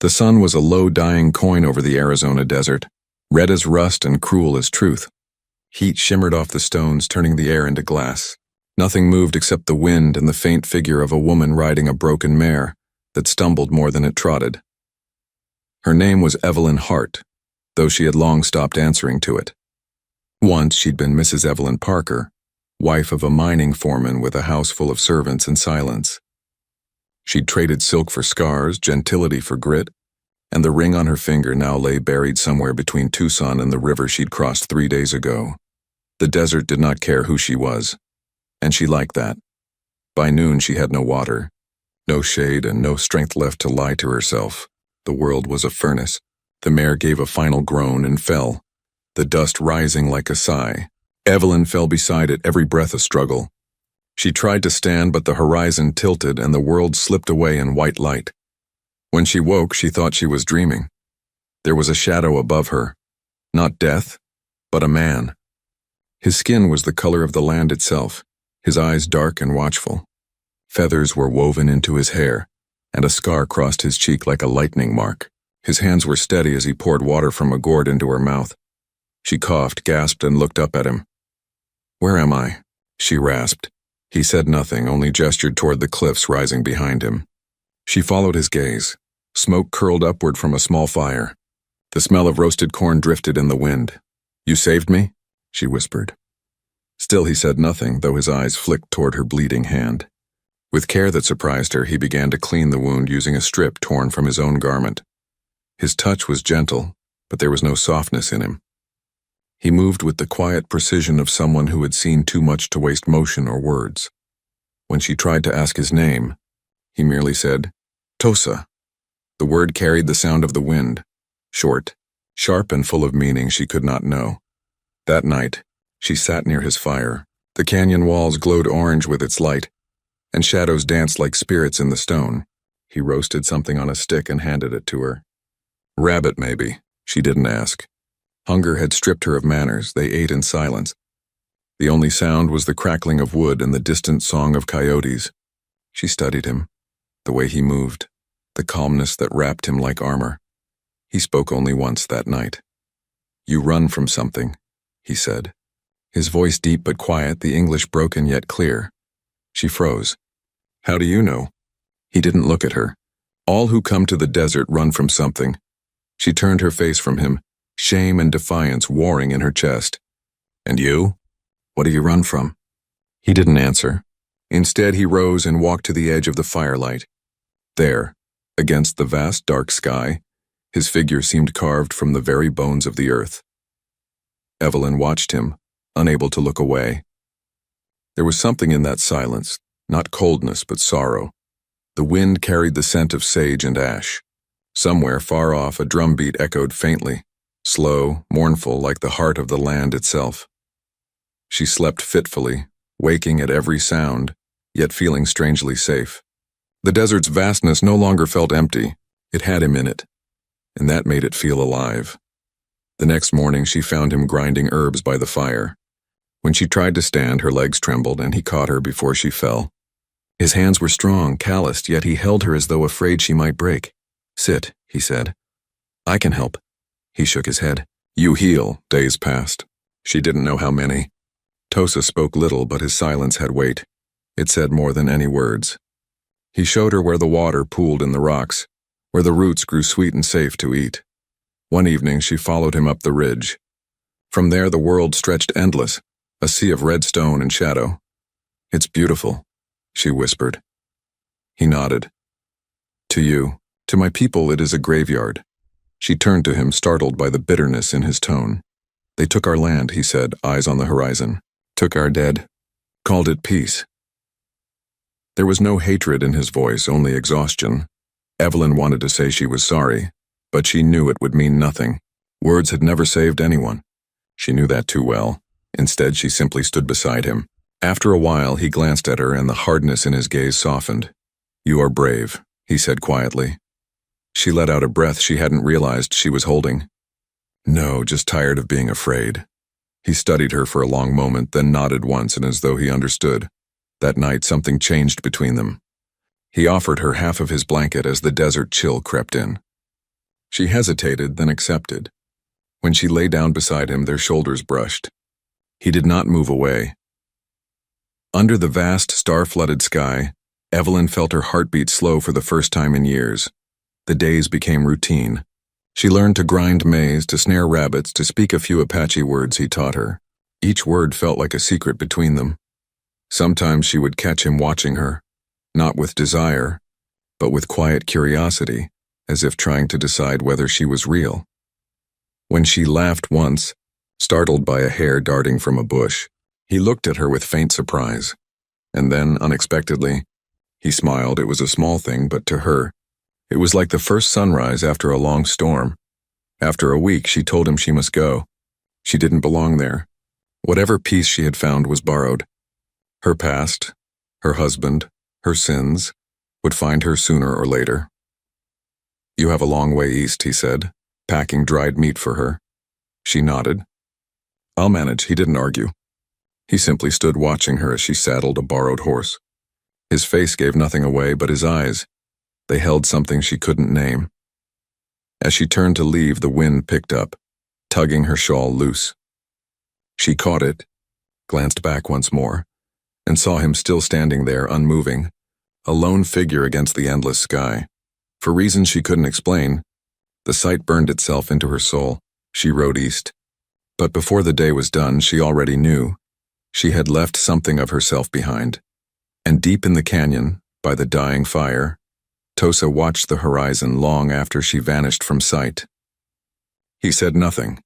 The sun was a low dying coin over the Arizona desert, red as rust and cruel as truth. Heat shimmered off the stones, turning the air into glass. Nothing moved except the wind and the faint figure of a woman riding a broken mare that stumbled more than it trotted. Her name was Evelyn Hart, though she had long stopped answering to it. Once she'd been Mrs. Evelyn Parker, wife of a mining foreman with a house full of servants and silence. She'd traded silk for scars, gentility for grit, and the ring on her finger now lay buried somewhere between Tucson and the river she'd crossed 3 days ago. The desert did not care who she was, and she liked that. By noon she had no water, no shade, and no strength left to lie to herself. The world was a furnace. The mare gave a final groan and fell, the dust rising like a sigh. Evelyn fell beside it, every breath a struggle. She tried to stand, but the horizon tilted and the world slipped away in white light. When she woke, she thought she was dreaming. There was a shadow above her, not death, but a man. His skin was the color of the land itself, his eyes dark and watchful. Feathers were woven into his hair, and a scar crossed his cheek like a lightning mark. His hands were steady as he poured water from a gourd into her mouth. She coughed, gasped, and looked up at him. "Where am I?" she rasped. He said nothing, only gestured toward the cliffs rising behind him. She followed his gaze. Smoke curled upward from a small fire. The smell of roasted corn drifted in the wind. "You saved me?" she whispered. Still he said nothing, though his eyes flicked toward her bleeding hand. With care that surprised her, he began to clean the wound using a strip torn from his own garment. His touch was gentle, but there was no softness in him. He moved with the quiet precision of someone who had seen too much to waste motion or words. When she tried to ask his name, he merely said, "Tosa." The word carried the sound of the wind, short, sharp, and full of meaning she could not know. That night, she sat near his fire. The canyon walls glowed orange with its light, and shadows danced like spirits in the stone. He roasted something on a stick and handed it to her. Rabbit, maybe. She didn't ask. Hunger had stripped her of manners. They ate in silence. The only sound was the crackling of wood and the distant song of coyotes. She studied him, the way he moved, the calmness that wrapped him like armor. He spoke only once that night. "You run from something," he said. His voice deep but quiet, the English broken yet clear. She froze. "How do you know?" He didn't look at her. "All who come to the desert run from something." She turned her face from him, shame and defiance warring in her chest. "And you? What do you run from?" He didn't answer. Instead, he rose and walked to the edge of the firelight. There, against the vast dark sky, his figure seemed carved from the very bones of the earth. Evelyn watched him, unable to look away. There was something in that silence, not coldness but sorrow. The wind carried the scent of sage and ash. Somewhere far off, a drumbeat echoed faintly, slow, mournful, like the heart of the land itself. She slept fitfully, waking at every sound, yet feeling strangely safe. The desert's vastness no longer felt empty. It had him in it, and that made it feel alive. The next morning she found him grinding herbs by the fire. When she tried to stand, her legs trembled, and he caught her before she fell. His hands were strong, calloused, yet he held her as though afraid she might break. "Sit," he said. "I can help." He shook his head. "You heal." Days passed. She didn't know how many. Tosa spoke little, but his silence had weight. It said more than any words. He showed her where the water pooled in the rocks, where the roots grew sweet and safe to eat. One evening she followed him up the ridge. From there the world stretched endless, a sea of red stone and shadow. "It's beautiful," she whispered. He nodded. "To you, to my people, it is a graveyard." She turned to him, startled by the bitterness in his tone. "They took our land," he said, eyes on the horizon. "Took our dead. Called it peace." There was no hatred in his voice, only exhaustion. Evelyn wanted to say she was sorry, but she knew it would mean nothing. Words had never saved anyone. She knew that too well. Instead, she simply stood beside him. After a while, he glanced at her, and the hardness in his gaze softened. "You are brave," he said quietly. She let out a breath she hadn't realized she was holding. "No, just tired of being afraid." He studied her for a long moment, then nodded once, and as though he understood. That night, something changed between them. He offered her half of his blanket as the desert chill crept in. She hesitated, then accepted. When she lay down beside him, their shoulders brushed. He did not move away. Under the vast, star-flooded sky, Evelyn felt her heartbeat slow for the first time in years. The days became routine. She learned to grind maize, to snare rabbits, to speak a few Apache words he taught her. Each word felt like a secret between them. Sometimes she would catch him watching her, not with desire, but with quiet curiosity, as if trying to decide whether she was real. When she laughed once, startled by a hare darting from a bush, he looked at her with faint surprise. And then, unexpectedly, he smiled. It was a small thing, but to her, it was like the first sunrise after a long storm. After a week, she told him she must go. She didn't belong there. Whatever peace she had found was borrowed. Her past, her husband, her sins, would find her sooner or later. "You have a long way east," he said, packing dried meat for her. She nodded. "I'll manage," he didn't argue. He simply stood watching her as she saddled a borrowed horse. His face gave nothing away but his eyes. They held something she couldn't name. As she turned to leave, the wind picked up, tugging her shawl loose. She caught it, glanced back once more, and saw him still standing there, unmoving, a lone figure against the endless sky. For reasons she couldn't explain, the sight burned itself into her soul. She rode east. But before the day was done, she already knew. She had left something of herself behind. And deep in the canyon, by the dying fire, Tosa watched the horizon long after she vanished from sight. He said nothing.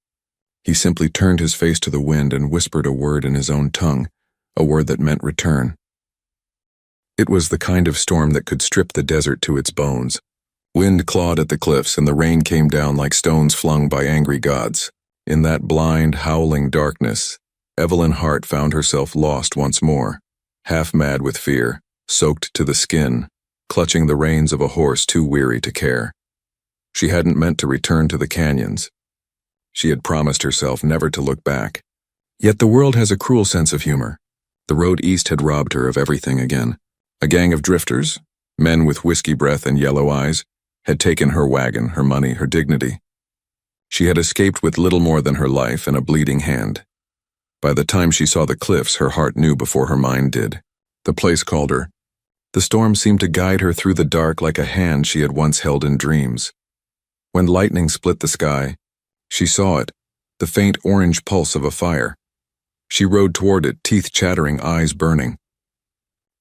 He simply turned his face to the wind and whispered a word in his own tongue, a word that meant return. It was the kind of storm that could strip the desert to its bones. Wind clawed at the cliffs and the rain came down like stones flung by angry gods. In that blind, howling darkness, Evelyn Hart found herself lost once more, half mad with fear, soaked to the skin, clutching the reins of a horse too weary to care. She hadn't meant to return to the canyons. She had promised herself never to look back. Yet the world has a cruel sense of humor. The road east had robbed her of everything again. A gang of drifters, men with whiskey breath and yellow eyes, had taken her wagon, her money, her dignity. She had escaped with little more than her life and a bleeding hand. By the time she saw the cliffs, her heart knew before her mind did. The place called her. The storm seemed to guide her through the dark like a hand she had once held in dreams. When lightning split the sky, she saw it, the faint orange pulse of a fire. She rode toward it, teeth chattering, eyes burning.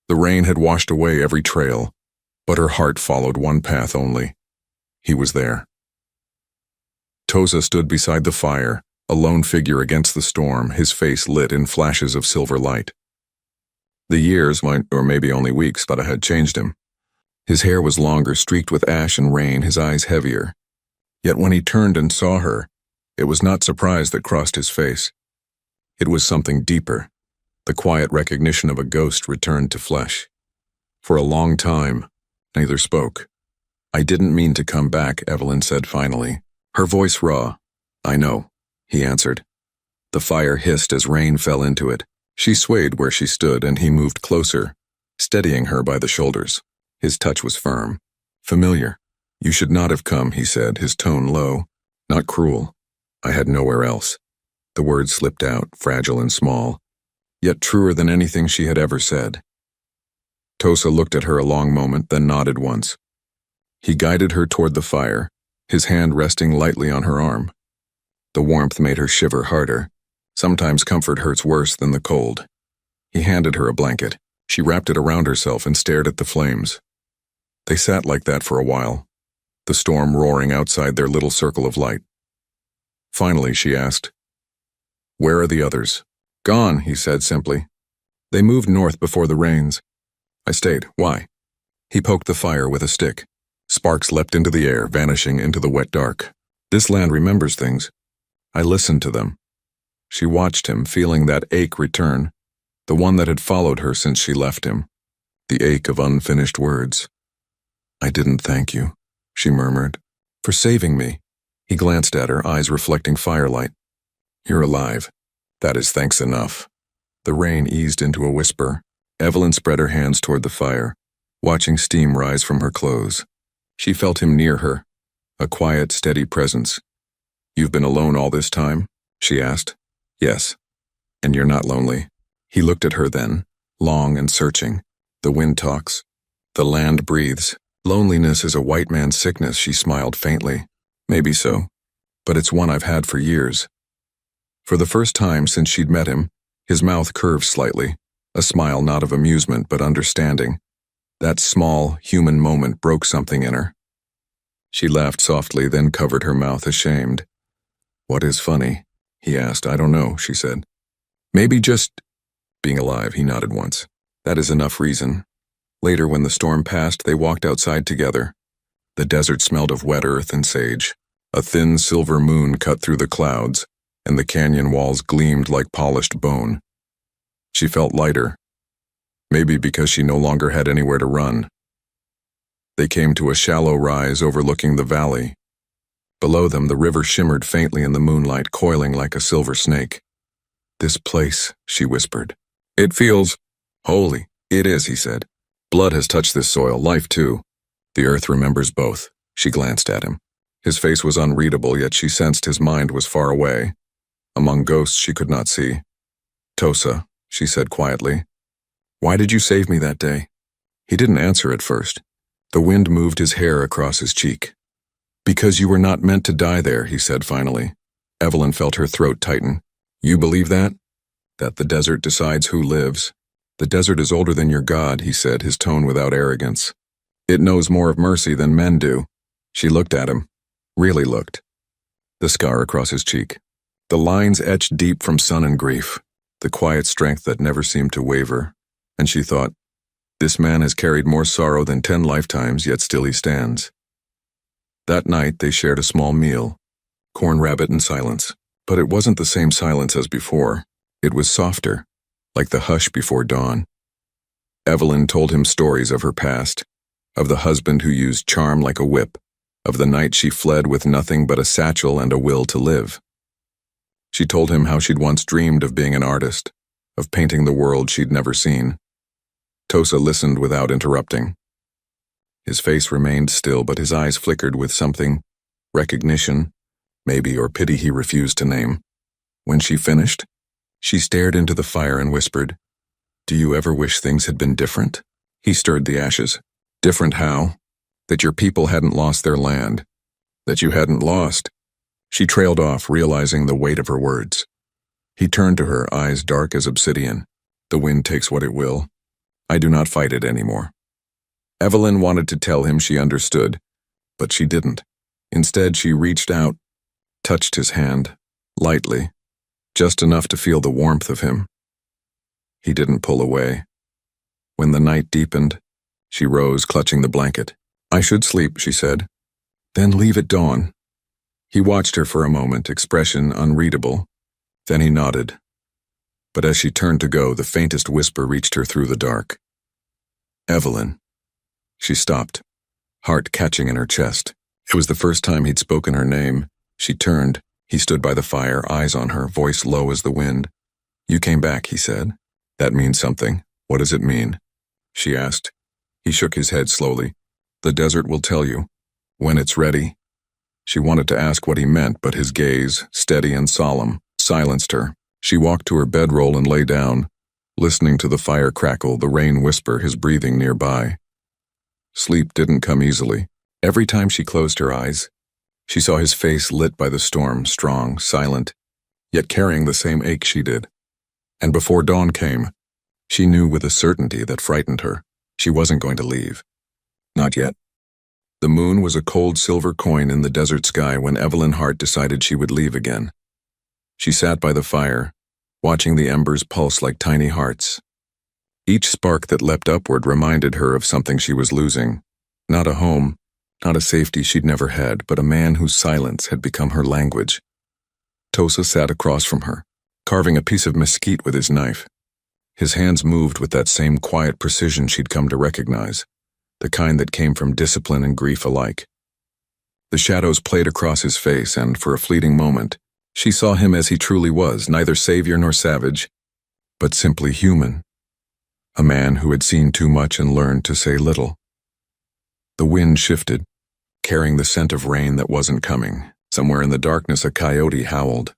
The rain had washed away every trail, but her heart followed one path only. He was there. Tosa stood beside the fire, a lone figure against the storm, his face lit in flashes of silver light. The years, or maybe only weeks, but had changed him. His hair was longer, streaked with ash and rain, his eyes heavier. Yet when he turned and saw her, it was not surprise that crossed his face. It was something deeper. The quiet recognition of a ghost returned to flesh. For a long time, neither spoke. "I didn't mean to come back," Evelyn said finally, her voice raw. "I know," he answered. The fire hissed as rain fell into it. She swayed where she stood, and he moved closer, steadying her by the shoulders. His touch was firm, familiar. "You should not have come," he said, his tone low, not cruel. "I had nowhere else." The words slipped out, fragile and small, yet truer than anything she had ever said. Tosa looked at her a long moment, then nodded once. He guided her toward the fire, his hand resting lightly on her arm. The warmth made her shiver harder. Sometimes comfort hurts worse than the cold. He handed her a blanket. She wrapped it around herself and stared at the flames. They sat like that for a while, the storm roaring outside their little circle of light. Finally, she asked, "Where are the others?" "Gone," he said simply. "They moved north before the rains." "I stayed. Why?" He poked the fire with a stick. Sparks leapt into the air, vanishing into the wet dark. "This land remembers things. I listened to them." She watched him, feeling that ache return, the one that had followed her since she left him, the ache of unfinished words. "I didn't thank you," she murmured, "for saving me." He glanced at her, eyes reflecting firelight. "You're alive. That is thanks enough." The rain eased into a whisper. Evelyn spread her hands toward the fire, watching steam rise from her clothes. She felt him near her, a quiet, steady presence. "You've been alone all this time?" she asked. "Yes. And you're not lonely." He looked at her then, long and searching. "The wind talks. The land breathes. Loneliness is a white man's sickness," she smiled faintly. "Maybe so. But it's one I've had for years." For the first time since she'd met him, his mouth curved slightly, a smile not of amusement but understanding. That small, human moment broke something in her. She laughed softly, then covered her mouth, ashamed. "What is funny?" he asked. "I don't know," she said. "Maybe just being alive," he nodded once. "That is enough reason." Later, when the storm passed, they walked outside together. The desert smelled of wet earth and sage. A thin silver moon cut through the clouds, and the canyon walls gleamed like polished bone. She felt lighter, maybe because she no longer had anywhere to run. They came to a shallow rise overlooking the valley. Below them, the river shimmered faintly in the moonlight, coiling like a silver snake. "This place," she whispered. "It feels holy." "It is," he said. "Blood has touched this soil, life too. The earth remembers both." She glanced at him. His face was unreadable, yet she sensed his mind was far away, among ghosts she could not see. "Tosa," she said quietly, "why did you save me that day?" He didn't answer at first. The wind moved his hair across his cheek. "Because you were not meant to die there," he said finally. Evelyn felt her throat tighten. "You believe that? That the desert decides who lives?" "The desert is older than your God," he said, his tone without arrogance. "It knows more of mercy than men do." She looked at him. Really looked. The scar across his cheek. The lines etched deep from sun and grief. The quiet strength that never seemed to waver. And she thought, this man has carried more sorrow than 10 lifetimes, yet still he stands. That night they shared a small meal. Corn rabbit and silence. But it wasn't the same silence as before. It was softer, like the hush before dawn. Evelyn told him stories of her past, of the husband who used charm like a whip, of the night she fled with nothing but a satchel and a will to live. She told him how she'd once dreamed of being an artist, of painting the world she'd never seen. Tosa listened without interrupting. His face remained still, but his eyes flickered with something, recognition, maybe, or pity he refused to name. When she finished, she stared into the fire and whispered, "Do you ever wish things had been different?" He stirred the ashes. "Different how? That your people hadn't lost their land. That you hadn't lost." She trailed off, realizing the weight of her words. He turned to her, eyes dark as obsidian. "The wind takes what it will. I do not fight it anymore." Evelyn wanted to tell him she understood, but she didn't. Instead, she reached out, touched his hand, lightly, just enough to feel the warmth of him. He didn't pull away. When the night deepened, she rose, clutching the blanket. "I should sleep," she said. "Then leave at dawn." He watched her for a moment, expression unreadable. Then he nodded. But as she turned to go, the faintest whisper reached her through the dark. "Evelyn." She stopped, heart catching in her chest. It was the first time he'd spoken her name. She turned. He stood by the fire, eyes on her, voice low as the wind. "You came back," he said. "That means something. What does it mean?" she asked. He shook his head slowly. "The desert will tell you. When it's ready." She wanted to ask what he meant, but his gaze, steady and solemn, silenced her. She walked to her bedroll and lay down, listening to the fire crackle, the rain whisper, his breathing nearby. Sleep didn't come easily. Every time she closed her eyes, she saw his face lit by the storm, strong, silent, yet carrying the same ache she did. And before dawn came, she knew with a certainty that frightened her. She wasn't going to leave. Not yet. The moon was a cold silver coin in the desert sky when Evelyn Hart decided she would leave again. She sat by the fire, watching the embers pulse like tiny hearts. Each spark that leapt upward reminded her of something she was losing. Not a home, not a safety she'd never had, but a man whose silence had become her language. Tosa sat across from her, carving a piece of mesquite with his knife. His hands moved with that same quiet precision she'd come to recognize, the kind that came from discipline and grief alike. The shadows played across his face, and for a fleeting moment, she saw him as he truly was, neither savior nor savage, but simply human. A man who had seen too much and learned to say little. The wind shifted, carrying the scent of rain that wasn't coming. Somewhere in the darkness, a coyote howled.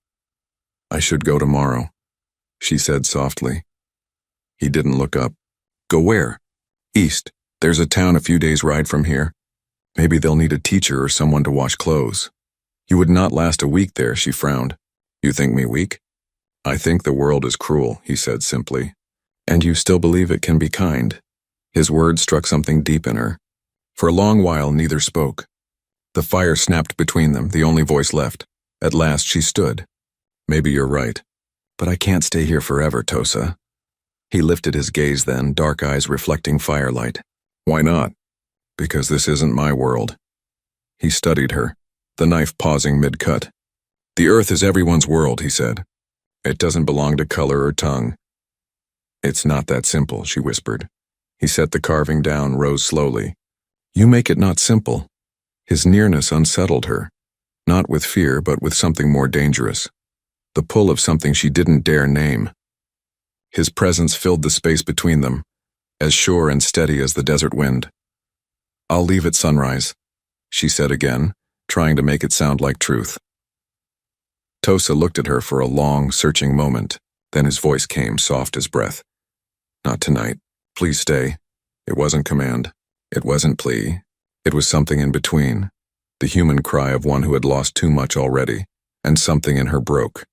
"I should go tomorrow," she said softly. He didn't look up. "Go where?" "East. There's a town a few days' ride from here. Maybe they'll need a teacher or someone to wash clothes." "You would not last a week there," she frowned. "You think me weak?" "I think the world is cruel," he said simply. "And you still believe it can be kind?" His words struck something deep in her. For a long while, neither spoke. The fire snapped between them, the only voice left. At last, she stood. "Maybe you're right. But I can't stay here forever, Tosa." He lifted his gaze then, dark eyes reflecting firelight. "Why not?" "Because this isn't my world." He studied her, the knife pausing mid-cut. "The earth is everyone's world," he said. "It doesn't belong to color or tongue." "It's not that simple," she whispered. He set the carving down, rose slowly. "You make it not simple." His nearness unsettled her, not with fear, but with something more dangerous. The pull of something she didn't dare name. His presence filled the space between them, as sure and steady as the desert wind. "I'll leave at sunrise," she said again, trying to make it sound like truth. Tosa looked at her for a long, searching moment. Then his voice came, soft as breath. "Not tonight. Please stay." It wasn't command. It wasn't plea. It was something in between. The human cry of one who had lost too much already, and something in her broke.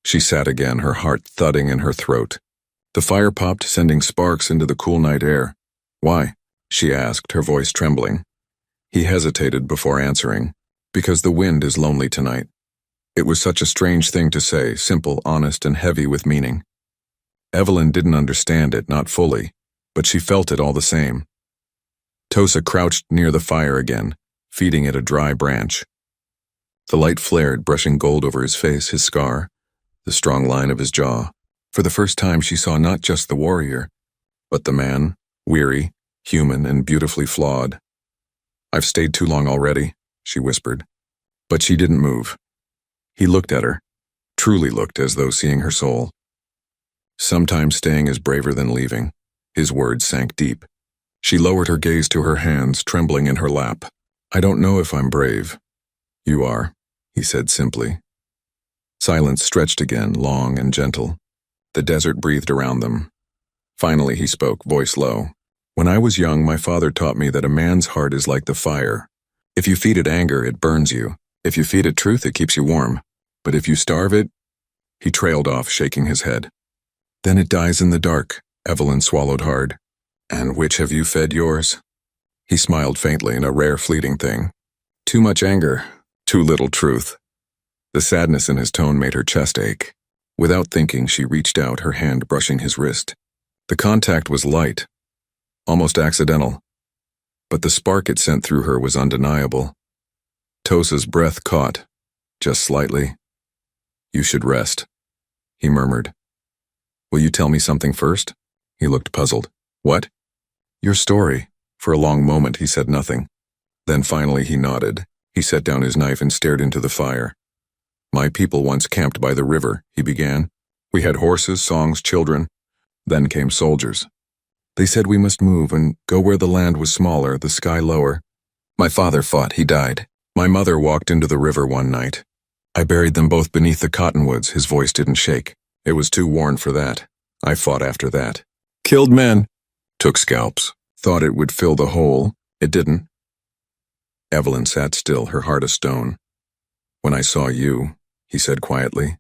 She sat again, her heart thudding in her throat. The fire popped, sending sparks into the cool night air. "Why?" she asked, her voice trembling. He hesitated before answering. "Because the wind is lonely tonight." It was such a strange thing to say, simple, honest, and heavy with meaning. Evelyn didn't understand it, not fully, but she felt it all the same. Tosa crouched near the fire again, feeding it a dry branch. The light flared, brushing gold over his face, his scar, the strong line of his jaw. For the first time she saw not just the warrior, but the man, weary, human, and beautifully flawed. "I've stayed too long already," she whispered. But she didn't move. He looked at her, truly looked as though seeing her soul. "Sometimes staying is braver than leaving." His words sank deep. She lowered her gaze to her hands, trembling in her lap. "I don't know if I'm brave." "You are," he said simply. Silence stretched again, long and gentle. The desert breathed around them. Finally he spoke, voice low. "When I was young, my father taught me that a man's heart is like the fire. If you feed it anger, it burns you. If you feed it truth, it keeps you warm. But if you starve it—" He trailed off, shaking his head. "Then it dies in the dark." Evelyn swallowed hard. "And which have you fed yours?" He smiled faintly, in a rare fleeting thing. "Too much anger, too little truth." The sadness in his tone made her chest ache. Without thinking, she reached out, her hand brushing his wrist. The contact was light, almost accidental, but the spark it sent through her was undeniable. Tosa's breath caught, just slightly. "You should rest," he murmured. "Will you tell me something first?" He looked puzzled. "What?" "Your story." For a long moment he said nothing. Then finally he nodded. He set down his knife and stared into the fire. "My people once camped by the river," he began. "We had horses, songs, children. Then came soldiers. They said we must move and go where the land was smaller, the sky lower. My father fought, he died. My mother walked into the river one night. I buried them both beneath the cottonwoods." His voice didn't shake. "It was too worn for that. I fought after that. Killed men. Took scalps. Thought it would fill the hole. It didn't." Evelyn sat still, her heart a stone. "When I saw you," he said quietly,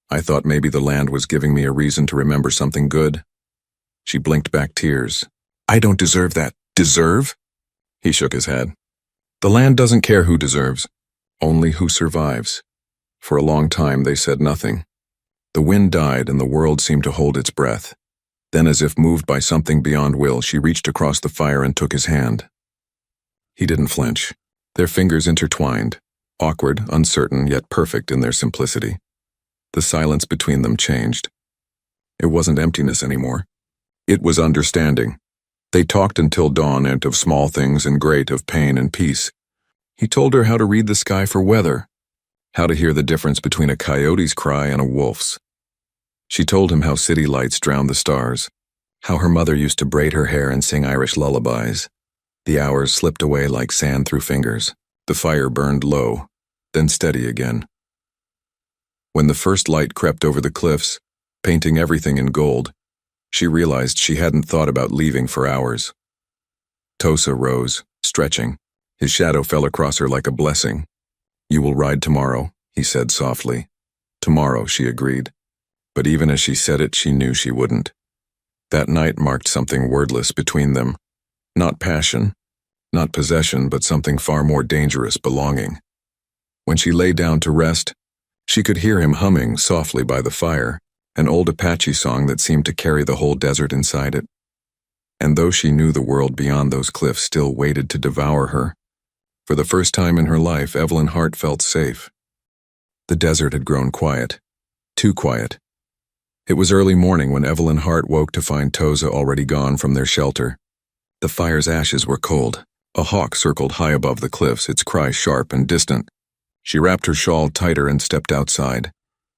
"I thought maybe the land was giving me a reason to remember something good." She blinked back tears. "I don't deserve that." "Deserve?" He shook his head. "The land doesn't care who deserves, only who survives." For a long time they said nothing. The wind died and the world seemed to hold its breath. Then, as if moved by something beyond will, she reached across the fire and took his hand. He didn't flinch. Their fingers intertwined, awkward, uncertain, yet perfect in their simplicity. The silence between them changed. It wasn't emptiness anymore. It was understanding. They talked until dawn, and of small things and great, of pain and peace. He told her how to read the sky for weather, how to hear the difference between a coyote's cry and a wolf's. She told him how city lights drowned the stars, how her mother used to braid her hair and sing Irish lullabies. The hours slipped away like sand through fingers. The fire burned low, then steady again. When the first light crept over the cliffs, painting everything in gold, she realized she hadn't thought about leaving for hours. Tosa rose, stretching. His shadow fell across her like a blessing. "You will ride tomorrow," he said softly. "Tomorrow," she agreed. But even as she said it, she knew she wouldn't. That night marked something wordless between them. Not passion, not possession, but something far more dangerous, belonging. When she lay down to rest, she could hear him humming softly by the fire, an old Apache song that seemed to carry the whole desert inside it. And though she knew the world beyond those cliffs still waited to devour her, for the first time in her life, Evelyn Hart felt safe. The desert had grown quiet. Too quiet. It was early morning when Evelyn Hart woke to find Tosa already gone from their shelter. The fire's ashes were cold. A hawk circled high above the cliffs, its cry sharp and distant. She wrapped her shawl tighter and stepped outside.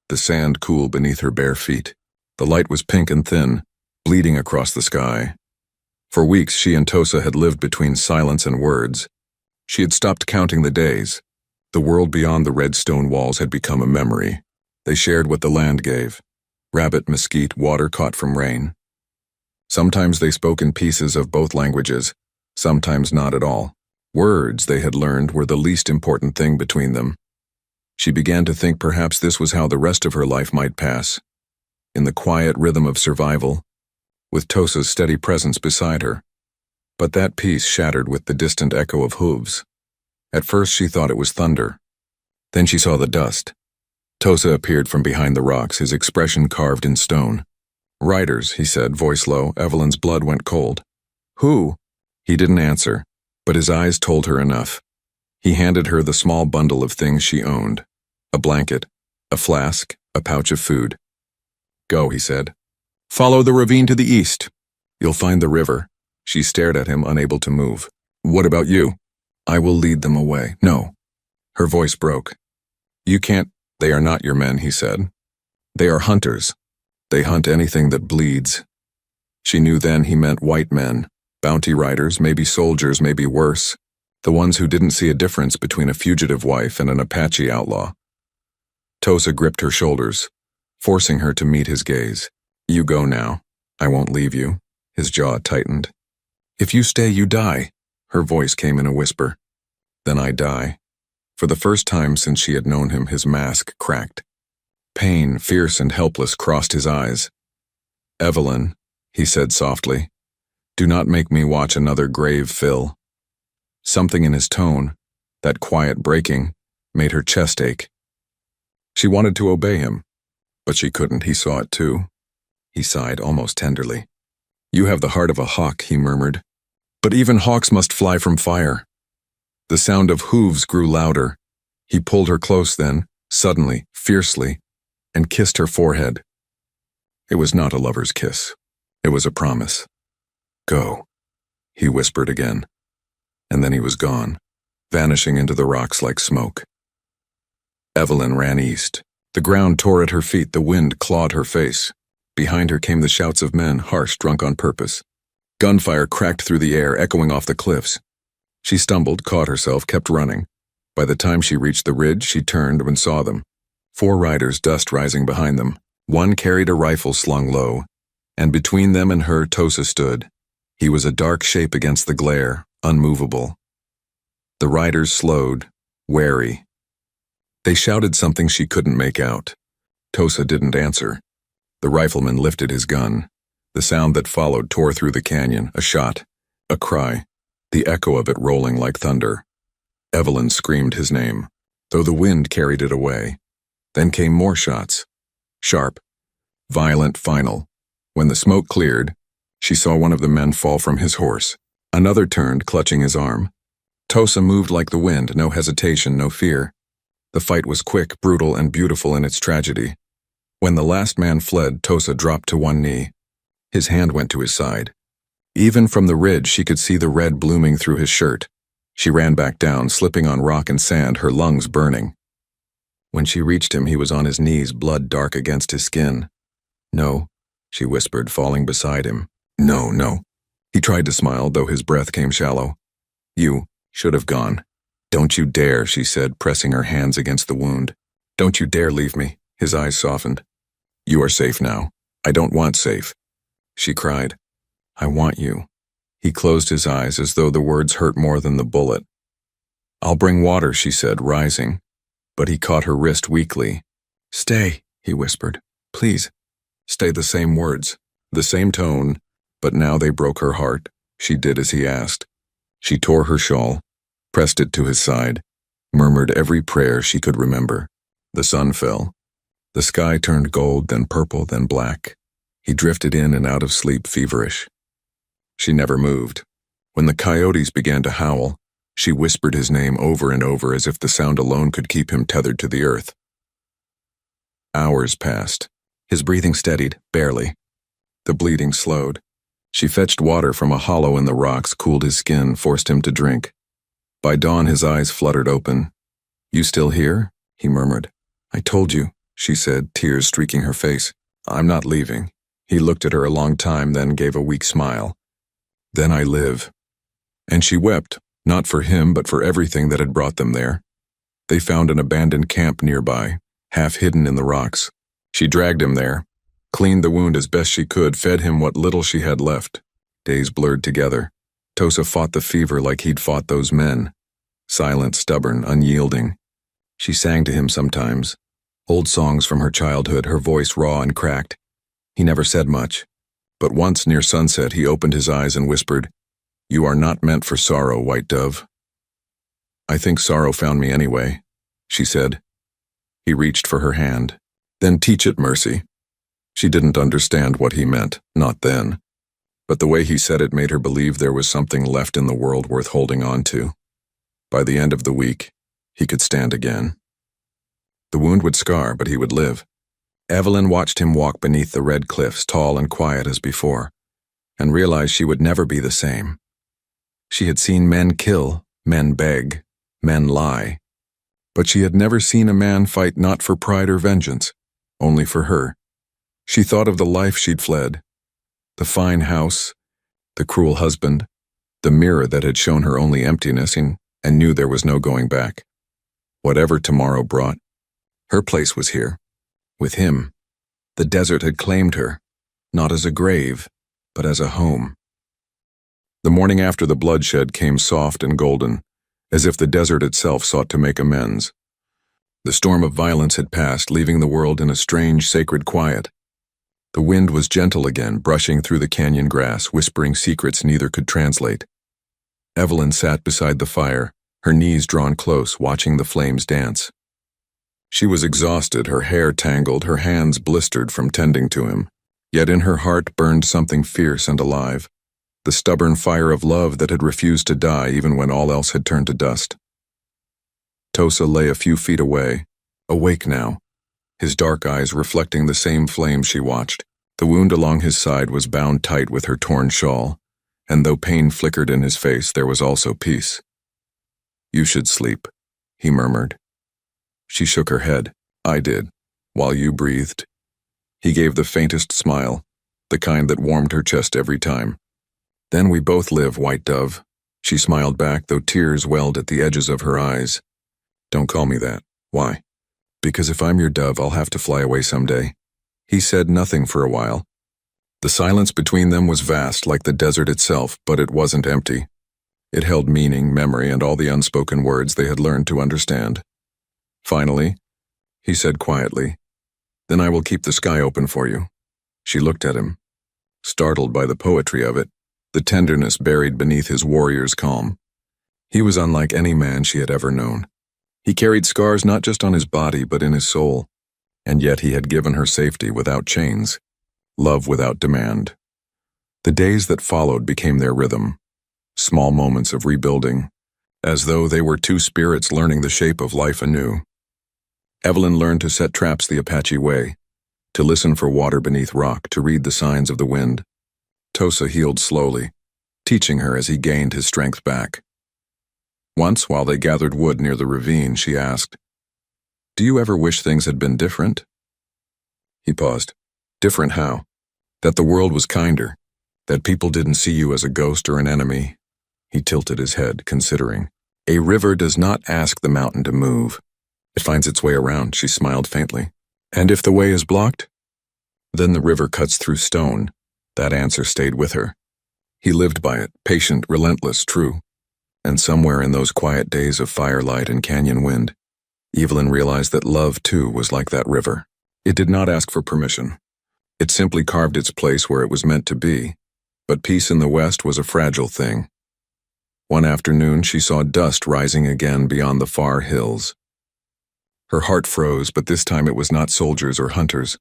The sand cool beneath her bare feet. The light was pink and thin, bleeding across the sky. For weeks, she and Tosa had lived between silence and words. She had stopped counting the days. The world beyond the red stone walls had become a memory. They shared what the land gave. Rabbit, mesquite, water caught from rain. Sometimes they spoke in pieces of both languages, sometimes not at all. Words, they had learned, were the least important thing between them. She began to think perhaps this was how the rest of her life might pass, in the quiet rhythm of survival, with Tosa's steady presence beside her. But that peace shattered with the distant echo of hooves. At first she thought it was thunder. Then she saw the dust. Tosa appeared from behind the rocks, his expression carved in stone. "Riders," he said, voice low. Evelyn's blood went cold. "Who?" He didn't answer, but his eyes told her enough. He handed her the small bundle of things she owned. A blanket, a flask, a pouch of food. "Go," he said. "Follow the ravine to the east. You'll find the river." She stared at him, unable to move. "What about you?" "I will lead them away." "No." Her voice broke. "You can't. They are not your men," he said. "They are hunters. They hunt anything that bleeds." She knew then he meant white men, bounty riders, maybe soldiers, maybe worse, the ones who didn't see a difference between a fugitive wife and an Apache outlaw. Tosa gripped her shoulders, forcing her to meet his gaze. "You go now. I won't leave you." His jaw tightened. "If you stay, you die." Her voice came in a whisper. "Then I die." For the first time since she had known him, his mask cracked. Pain, fierce and helpless, crossed his eyes. "Evelyn," he said softly, "do not make me watch another grave fill." Something in his tone, that quiet breaking, made her chest ache. She wanted to obey him, but she couldn't. He saw it too. He sighed almost tenderly. "You have the heart of a hawk," he murmured. "But even hawks must fly from fire." The sound of hooves grew louder. He pulled her close then, suddenly, fiercely, and kissed her forehead. It was not a lover's kiss. It was a promise. "Go," he whispered again. And then he was gone, vanishing into the rocks like smoke. Evelyn ran east. The ground tore at her feet, the wind clawed her face. Behind her came the shouts of men, harsh, drunk on purpose. Gunfire cracked through the air, echoing off the cliffs. She stumbled, caught herself, kept running. By the time she reached the ridge, she turned and saw them. 4 riders, dust rising behind them. One carried a rifle slung low, and between them and her, Tosa stood. He was a dark shape against the glare, unmovable. The riders slowed, wary. They shouted something she couldn't make out. Tosa didn't answer. The rifleman lifted his gun. The sound that followed tore through the canyon, a shot, a cry, the echo of it rolling like thunder. Evelyn screamed his name, though the wind carried it away. Then came more shots. Sharp, violent, final. When the smoke cleared, she saw one of the men fall from his horse. Another turned, clutching his arm. Tosa moved like the wind, no hesitation, no fear. The fight was quick, brutal, and beautiful in its tragedy. When the last man fled, Tosa dropped to one knee. His hand went to his side. Even from the ridge, she could see the red blooming through his shirt. She ran back down, slipping on rock and sand, her lungs burning. When she reached him, he was on his knees, blood dark against his skin. "No," she whispered, falling beside him. "No." He tried to smile, though his breath came shallow. "You should have gone." Don't you dare, she said, pressing her hands against the wound. Don't you dare leave me. His eyes softened. You are safe now. I don't want safe. She cried. I want you. He closed his eyes as though the words hurt more than the bullet. I'll bring water, she said, rising. But he caught her wrist weakly. Stay, he whispered. Please. Stay. The same words, the same tone, but now they broke her heart. She did as he asked. She tore her shawl, pressed it to his side, murmured every prayer she could remember. The sun fell. The sky turned gold, then purple, then black. He drifted in and out of sleep, feverish. She never moved. When the coyotes began to howl, she whispered his name over and over as if the sound alone could keep him tethered to the earth. Hours passed. His breathing steadied, barely. The bleeding slowed. She fetched water from a hollow in the rocks, cooled his skin, forced him to drink. By dawn, his eyes fluttered open. You still here? He murmured. I told you, she said, tears streaking her face. I'm not leaving. He looked at her a long time, then gave a weak smile. Then I live. And she wept, not for him, but for everything that had brought them there. They found an abandoned camp nearby, half hidden in the rocks. She dragged him there, cleaned the wound as best she could, fed him what little she had left. Days blurred together. Tosa fought the fever like he'd fought those men. Silent, stubborn, unyielding. She sang to him sometimes. Old songs from her childhood, her voice raw and cracked. He never said much. But once near sunset, he opened his eyes and whispered, You are not meant for sorrow, white dove. I think sorrow found me anyway, she said. He reached for her hand. Then teach it, Mercy. She didn't understand what he meant, not then. But the way he said it made her believe there was something left in the world worth holding on to. By the end of the week, he could stand again. The wound would scar, but he would live. Evelyn watched him walk beneath the red cliffs, tall and quiet as before, and realized she would never be the same. She had seen men kill, men beg, men lie. But she had never seen a man fight not for pride or vengeance, only for her. She thought of the life she'd fled, the fine house, the cruel husband, the mirror that had shown her only emptiness, and knew there was no going back. Whatever tomorrow brought, her place was here, with him. The desert had claimed her, not as a grave, but as a home. The morning after the bloodshed came soft and golden, as if the desert itself sought to make amends. The storm of violence had passed, leaving the world in a strange, sacred quiet. The wind was gentle again, brushing through the canyon grass, whispering secrets neither could translate. Evelyn sat beside the fire, her knees drawn close, watching the flames dance. She was exhausted, her hair tangled, her hands blistered from tending to him. Yet in her heart burned something fierce and alive, the stubborn fire of love that had refused to die even when all else had turned to dust. Tosa lay a few feet away, awake now, his dark eyes reflecting the same flame she watched. The wound along his side was bound tight with her torn shawl, and though pain flickered in his face, there was also peace. You should sleep, he murmured. She shook her head. I did, while you breathed. He gave the faintest smile, the kind that warmed her chest every time. Then we both live, white dove. She smiled back, though tears welled at the edges of her eyes. Don't call me that. Why? Because if I'm your dove, I'll have to fly away someday. He said nothing for a while. The silence between them was vast, like the desert itself, but it wasn't empty. It held meaning, memory, and all the unspoken words they had learned to understand. Finally, he said quietly, Then I will keep the sky open for you. She looked at him, startled by the poetry of it, the tenderness buried beneath his warrior's calm. He was unlike any man she had ever known. He carried scars not just on his body but in his soul, and yet he had given her safety without chains, love without demand. The days that followed became their rhythm, small moments of rebuilding, as though they were two spirits learning the shape of life anew. Evelyn learned to set traps the Apache way, to listen for water beneath rock, to read the signs of the wind. Tosa healed slowly, teaching her as he gained his strength back. Once, while they gathered wood near the ravine, she asked, Do you ever wish things had been different? He paused. Different how? That the world was kinder, that people didn't see you as a ghost or an enemy. He tilted his head, considering. A river does not ask the mountain to move. It finds its way around, she smiled faintly. And if the way is blocked? Then the river cuts through stone. That answer stayed with her. He lived by it, patient, relentless, true. And somewhere in those quiet days of firelight and canyon wind, Evelyn realized that love, too, was like that river. It did not ask for permission. It simply carved its place where it was meant to be. But peace in the west was a fragile thing. One afternoon, she saw dust rising again beyond the far hills. Her heart froze, but this time it was not soldiers or hunters,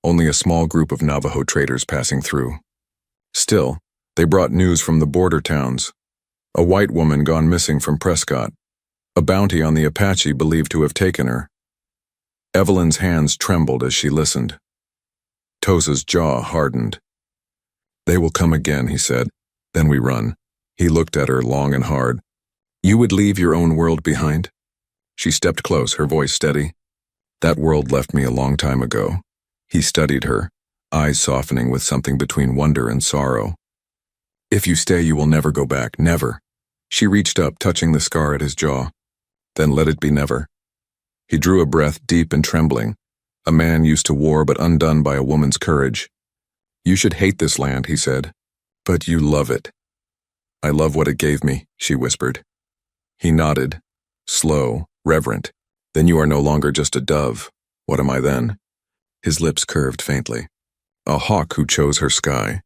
only a small group of Navajo traders passing through. Still, they brought news from the border towns. A white woman gone missing from Prescott. A bounty on the Apache believed to have taken her. Evelyn's hands trembled as she listened. Tosa's jaw hardened. "They will come again," he said. "Then we run." He looked at her long and hard. "You would leave your own world behind?" She stepped close, her voice steady. "That world left me a long time ago." He studied her, eyes softening with something between wonder and sorrow. "If you stay, you will never go back, never." She reached up, touching the scar at his jaw. "Then let it be never." He drew a breath, deep and trembling, a man used to war but undone by a woman's courage. "You should hate this land," he said, "but you love it." "I love what it gave me," she whispered. He nodded, slow, reverent. "Then you are no longer just a dove. What am I then?" His lips curved faintly. "A hawk who chose her sky."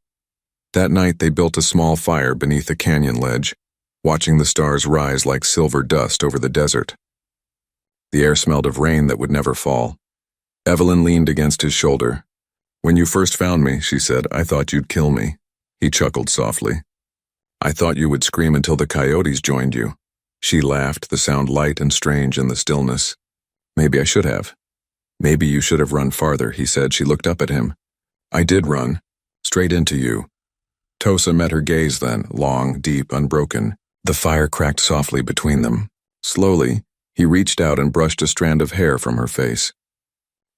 That night they built a small fire beneath a canyon ledge, watching the stars rise like silver dust over the desert. The air smelled of rain that would never fall. Evelyn leaned against his shoulder. "When you first found me," she said, "I thought you'd kill me." He chuckled softly. "I thought you would scream until the coyotes joined you." She laughed, the sound light and strange in the stillness. "Maybe I should have." "Maybe you should have run farther," he said. She looked up at him. "I did run. Straight into you." Tosa met her gaze then, long, deep, unbroken. The fire cracked softly between them. Slowly, he reached out and brushed a strand of hair from her face.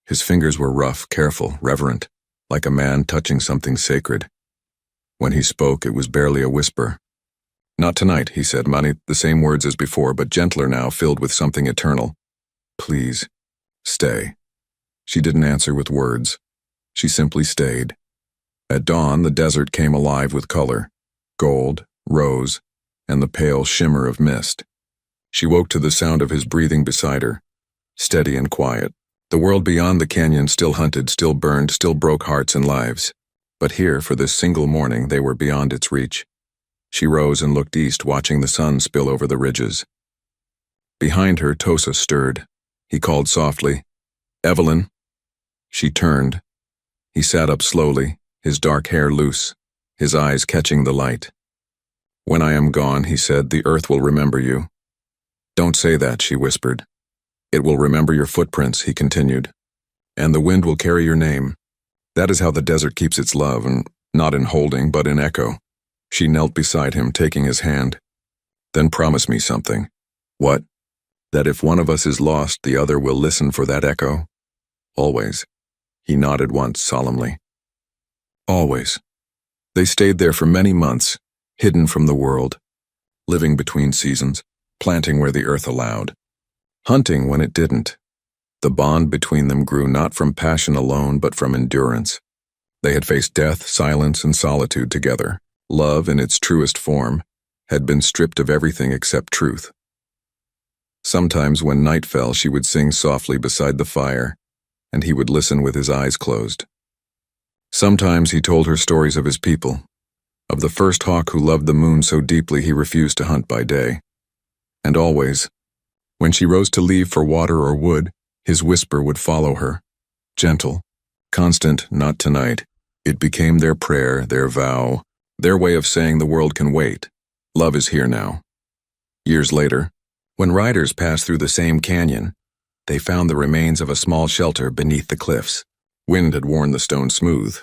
His fingers were rough, careful, reverent, like a man touching something sacred. When he spoke, it was barely a whisper. "Not tonight," he said, Money, the same words as before, but gentler now, filled with something eternal. "Please, stay." She didn't answer with words. She simply stayed. At dawn, the desert came alive with color, gold, rose, and the pale shimmer of mist. She woke to the sound of his breathing beside her, steady and quiet. The world beyond the canyon still hunted, still burned, still broke hearts and lives. But here, for this single morning, they were beyond its reach. She rose and looked east, watching the sun spill over the ridges. Behind her, Tosa stirred. He called softly, "Evelyn." She turned. He sat up slowly, his dark hair loose, his eyes catching the light. "When I am gone," he said, "the earth will remember you." "Don't say that," she whispered. "It will remember your footprints," he continued. "And the wind will carry your name. That is how the desert keeps its love, and not in holding, but in echo." She knelt beside him, taking his hand. "Then promise me something." "What?" "That if one of us is lost, the other will listen for that echo." "Always." He nodded once, solemnly. "Always." They stayed there for many months, hidden from the world, living between seasons, planting where the earth allowed, hunting when it didn't. The bond between them grew not from passion alone, but from endurance. They had faced death, silence, and solitude together. Love, in its truest form, had been stripped of everything except truth. Sometimes when night fell, she would sing softly beside the fire, and he would listen with his eyes closed. Sometimes he told her stories of his people, of the first hawk who loved the moon so deeply he refused to hunt by day. And always, when she rose to leave for water or wood, his whisper would follow her, gentle, constant, "Not tonight." It became their prayer, their vow, their way of saying the world can wait. Love is here now. Years later, when riders passed through the same canyon, they found the remains of a small shelter beneath the cliffs. Wind had worn the stone smooth.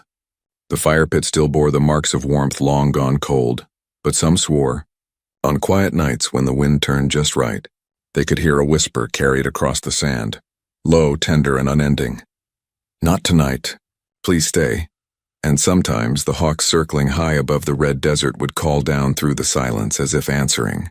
The fire pit still bore the marks of warmth long gone cold, but some swore, on quiet nights when the wind turned just right, they could hear a whisper carried across the sand, low, tender, and unending. "Not tonight. Please stay." And sometimes the hawk circling high above the red desert would call down through the silence as if answering.